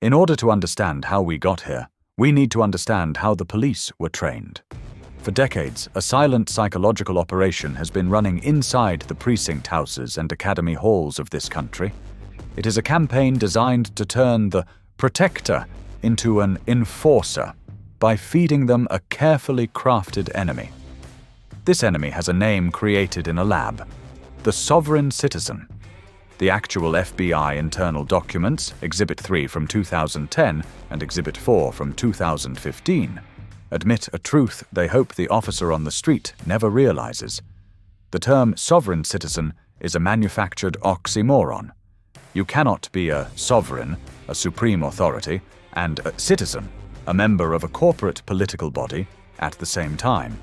In order to understand how we got here, we need to understand how the police were trained. For decades, a silent psychological operation has been running inside the precinct houses and academy halls of this country. It is a campaign designed to turn the protector into an enforcer by feeding them a carefully crafted enemy. This enemy has a name created in a lab: the sovereign citizen. The actual FBI internal documents, Exhibit 3 from 2010 and Exhibit 4 from 2015, admit a truth they hope the officer on the street never realizes. The term sovereign citizen is a manufactured oxymoron. You cannot be a sovereign, a supreme authority, and a citizen, a member of a corporate political body, at the same time.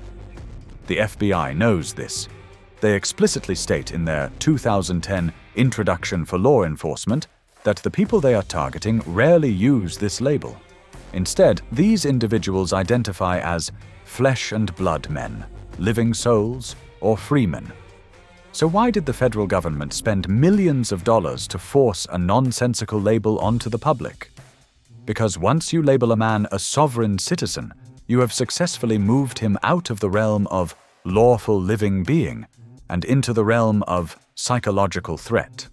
The FBI knows this. They explicitly state in their 2010 Introduction for Law Enforcement that the people they are targeting rarely use this label. Instead, these individuals identify as flesh and blood men, living souls, or freemen. So why did the federal government spend millions of dollars to force a nonsensical label onto the public? Because once you label a man a sovereign citizen, you have successfully moved him out of the realm of lawful living being and into the realm of psychological threat.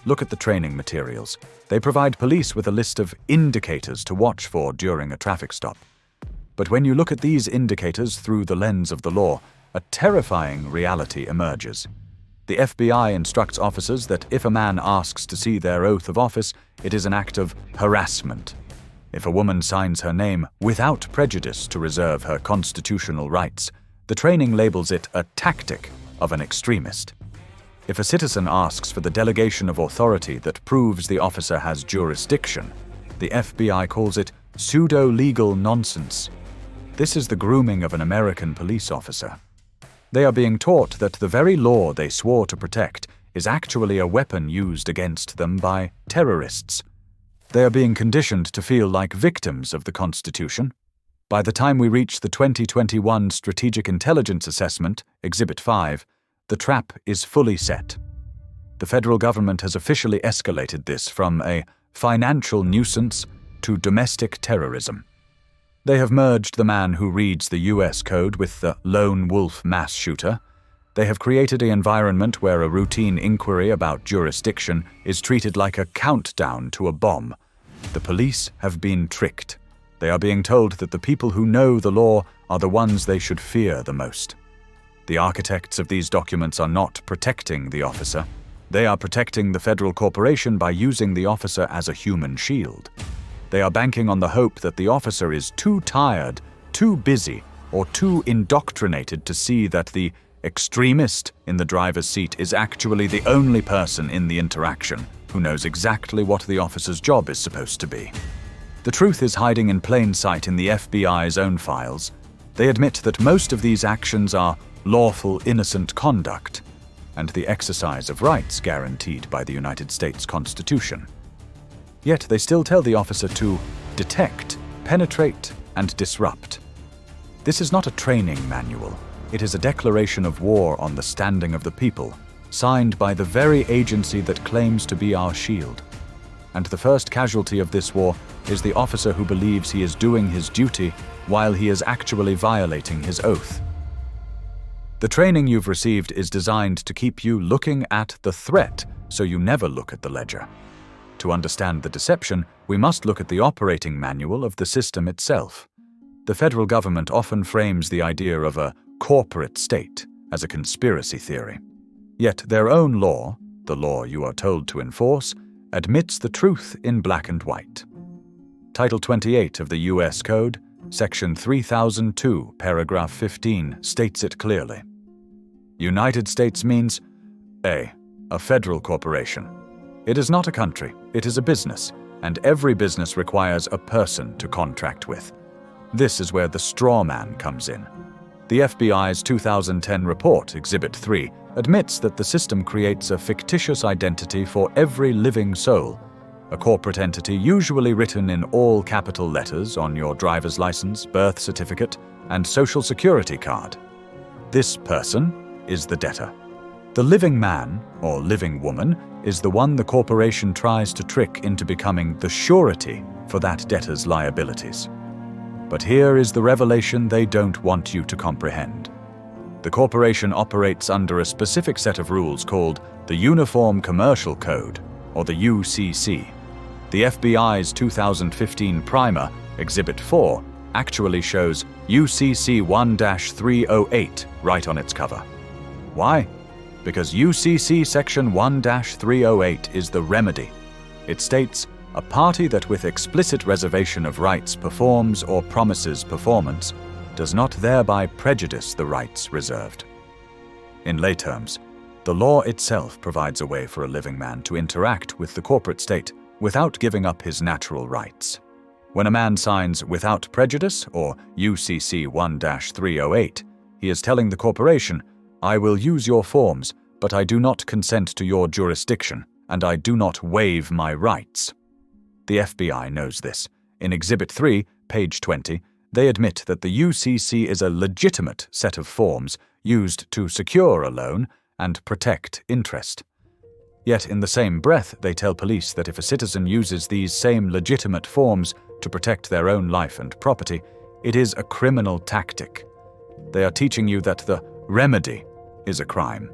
Look at the training materials. They provide police with a list of indicators to watch for during a traffic stop. But when you look at these indicators through the lens of the law, a terrifying reality emerges. The FBI instructs officers that if a man asks to see their oath of office, it is an act of harassment. If a woman signs her name without prejudice to reserve her constitutional rights, the training labels it a tactic of an extremist. If a citizen asks for the delegation of authority that proves the officer has jurisdiction, the FBI calls it pseudo-legal nonsense. This is the grooming of an American police officer. They are being taught that the very law they swore to protect is actually a weapon used against them by terrorists. They are being conditioned to feel like victims of the Constitution. By the time we reach the 2021 Strategic Intelligence Assessment, Exhibit 5, the trap is fully set. The federal government has officially escalated this from a financial nuisance to domestic terrorism. They have merged the man who reads the US code with the lone wolf mass shooter. They have created an environment where a routine inquiry about jurisdiction is treated like a countdown to a bomb. The police have been tricked. They are being told that the people who know the law are the ones they should fear the most. The architects of these documents are not protecting the officer. They are protecting the federal corporation by using the officer as a human shield. They are banking on the hope that the officer is too tired, too busy, or too indoctrinated to see that the extremist in the driver's seat is actually the only person in the interaction who knows exactly what the officer's job is supposed to be. The truth is hiding in plain sight in the FBI's own files. They admit that most of these actions are lawful innocent conduct and the exercise of rights guaranteed by the United States Constitution. Yet they still tell the officer to detect, penetrate, and disrupt. This is not a training manual. It is a declaration of war on the standing of the people, signed by the very agency that claims to be our shield. And the first casualty of this war is the officer who believes he is doing his duty while he is actually violating his oath. The training you've received is designed to keep you looking at the threat, so you never look at the ledger. To understand the deception, we must look at the operating manual of the system itself. The federal government often frames the idea of a corporate state as a conspiracy theory. Yet their own law, the law you are told to enforce, admits the truth in black and white. Title 28 of the U.S. Code, Section 3002, Paragraph 15, states it clearly. United States means A federal corporation. It is not a country, it is a business, and every business requires a person to contract with. This is where the straw man comes in. The FBI's 2010 report, Exhibit 3, admits that the system creates a fictitious identity for every living soul, a corporate entity usually written in all capital letters on your driver's license, birth certificate, and social security card. This person is the debtor. The living man, or living woman, is the one the corporation tries to trick into becoming the surety for that debtor's liabilities. But here is the revelation they don't want you to comprehend. The corporation operates under a specific set of rules called the Uniform Commercial Code, or the UCC. The FBI's 2015 primer, Exhibit 4, actually shows UCC 1-308 right on its cover. Why? Because UCC Section 1-308 is the remedy. It states, a party that with explicit reservation of rights performs or promises performance does not thereby prejudice the rights reserved. In lay terms, the law itself provides a way for a living man to interact with the corporate state without giving up his natural rights. When a man signs without prejudice, or UCC 1-308, he is telling the corporation, I will use your forms, but I do not consent to your jurisdiction, and I do not waive my rights. The FBI knows this. In Exhibit 3, page 20, they admit that the UCC is a legitimate set of forms used to secure a loan and protect interest. Yet in the same breath, they tell police that if a citizen uses these same legitimate forms to protect their own life and property, it is a criminal tactic. They are teaching you that the remedy is a crime.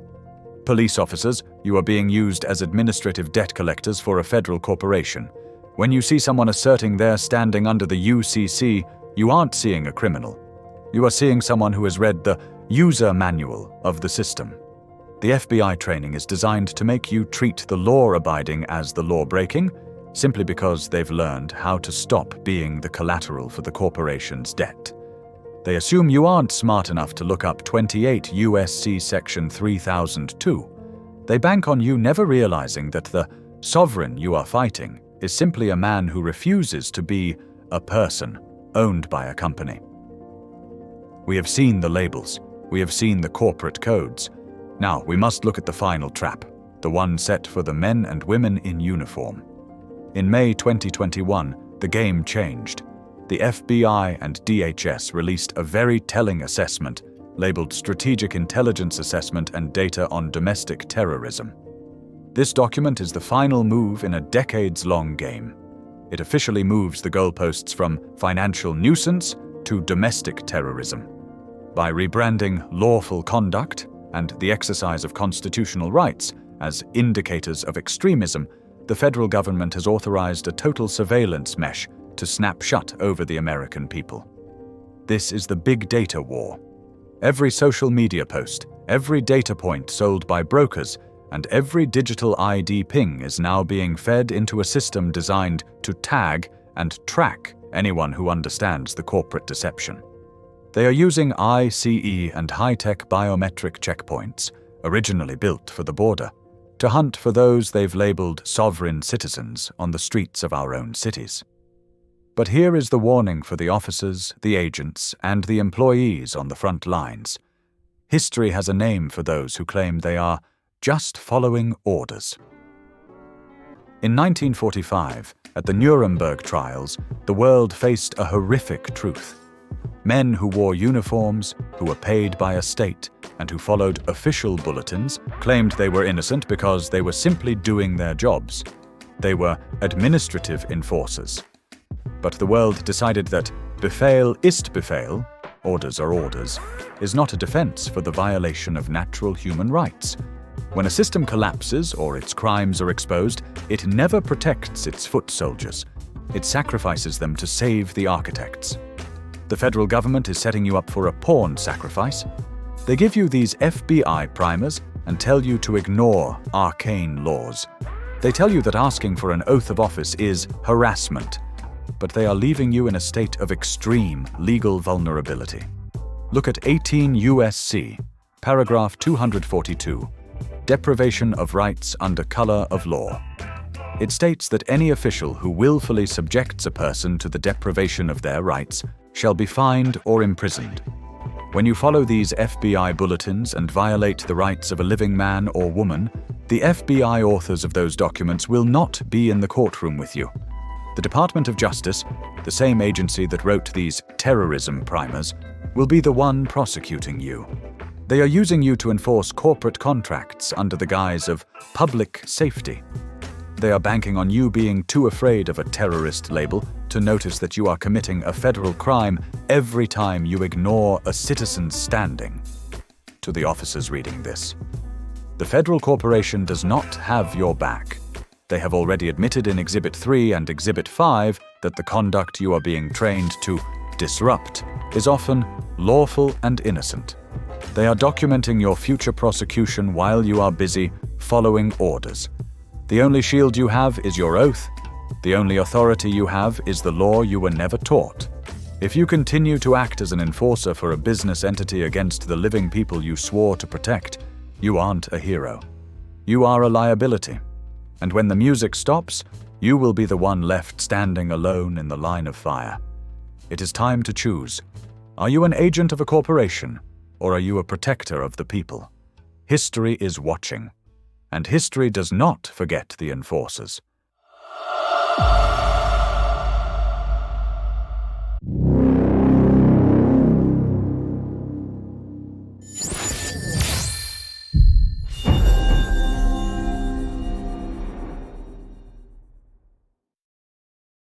Police officers, you are being used as administrative debt collectors for a federal corporation. When you see someone asserting their standing under the UCC, you aren't seeing a criminal. You are seeing someone who has read the user manual of the system. The FBI training is designed to make you treat the law-abiding as the law-breaking, simply because they've learned how to stop being the collateral for the corporation's debt. They assume you aren't smart enough to look up 28 U.S.C. Section 3002. They bank on you never realizing that the sovereign you are fighting is simply a man who refuses to be a person owned by a company. We have seen the labels. We have seen the corporate codes. Now we must look at the final trap, the one set for the men and women in uniform. In May 2021, the game changed. The FBI and DHS released a very telling assessment labeled Strategic Intelligence Assessment and Data on Domestic Terrorism. This document is the final move in a decades-long game. It officially moves the goalposts from financial nuisance to domestic terrorism. By rebranding lawful conduct and the exercise of constitutional rights as indicators of extremism, the federal government has authorized a total surveillance mesh to snap shut over the American people. This is the big data war. Every social media post, every data point sold by brokers, and every digital ID ping is now being fed into a system designed to tag and track anyone who understands the corporate deception. They are using ICE and high-tech biometric checkpoints, originally built for the border, to hunt for those they've labeled sovereign citizens on the streets of our own cities. But here is the warning for the officers, the agents, and the employees on the front lines. History has a name for those who claim they are just following orders. In 1945, at the Nuremberg trials, the world faced a horrific truth. Men who wore uniforms, who were paid by a state, and who followed official bulletins claimed they were innocent because they were simply doing their jobs. They were administrative enforcers. But the world decided that Befehl ist Befehl, orders are orders, is not a defense for the violation of natural human rights. When a system collapses or its crimes are exposed, it never protects its foot soldiers. It sacrifices them to save the architects. The federal government is setting you up for a pawn sacrifice. They give you these FBI primers and tell you to ignore arcane laws. They tell you that asking for an oath of office is harassment, but they are leaving you in a state of extreme legal vulnerability. Look at 18 U.S.C., paragraph 242, deprivation of rights under color of law. It states that any official who willfully subjects a person to the deprivation of their rights shall be fined or imprisoned. When you follow these FBI bulletins and violate the rights of a living man or woman, the FBI authors of those documents will not be in the courtroom with you. The Department of Justice, the same agency that wrote these terrorism primers, will be the one prosecuting you. They are using you to enforce corporate contracts under the guise of public safety. They are banking on you being too afraid of a terrorist label to notice that you are committing a federal crime every time you ignore a citizen's standing. To the officers reading this, the federal corporation does not have your back. They have already admitted in Exhibit 3 and Exhibit 5 that the conduct you are being trained to disrupt is often lawful and innocent. They are documenting your future prosecution while you are busy following orders. The only shield you have is your oath. The only authority you have is the law you were never taught. If you continue to act as an enforcer for a business entity against the living people you swore to protect, you aren't a hero. You are a liability. And when the music stops, you will be the one left standing alone in the line of fire. It is time to choose. Are you an agent of a corporation, or are you a protector of the people? History is watching, and history does not forget the enforcers.